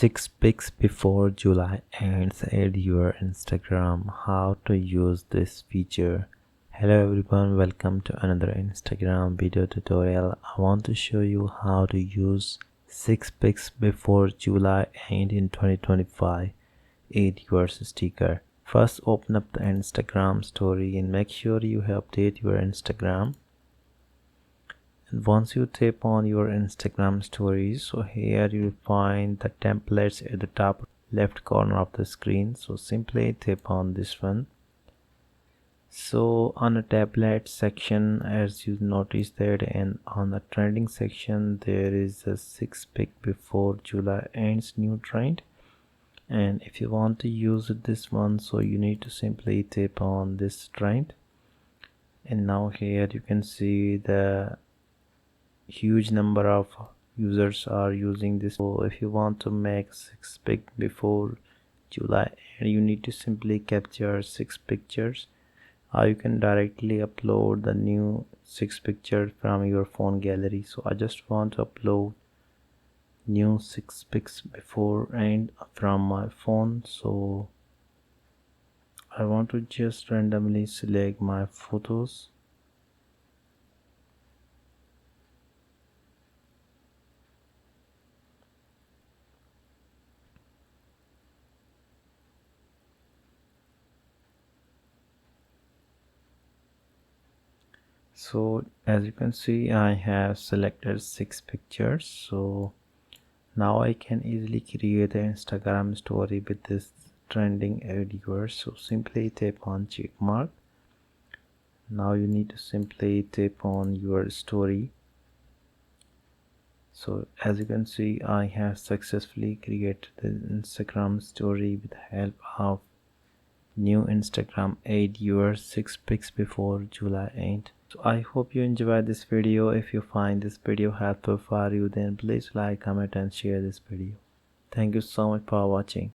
6 pics before July ends. Add your Instagram. How to use this feature. Hello everyone, welcome to another Instagram video tutorial. I want to show you how to use 6 pics before July end in 2025. Add your sticker. First open up the Instagram story and make sure you update your Instagram. And once you tap on your Instagram stories, so here you will find the templates at the top left corner of the screen. So simply tap on this one. So on the tablet section, as you notice that, and on the trending section there is a 6 pic before July ends new trend. And if you want to use this one, so you need to simply tap on this trend. And now here you can see the huge number of users are using this. So if you want to make 6 pic before July, and you need to simply capture 6 pictures, or you can directly upload the new 6 pictures from your phone gallery. So I just want to upload new 6 pics before and from my phone. So I want to just randomly select my photos. So as you can see, I have selected 6 pictures. So now I can easily create an Instagram story with this trending audio. So simply tap on check mark. Now you need to simply tap on your story. So as you can see, I have successfully created the Instagram story with the help of new Instagram. Add your 6 pics before July 8th. So I hope you enjoyed this video. If you find this video helpful for you, then please like, comment and share this video. Thank you so much for watching.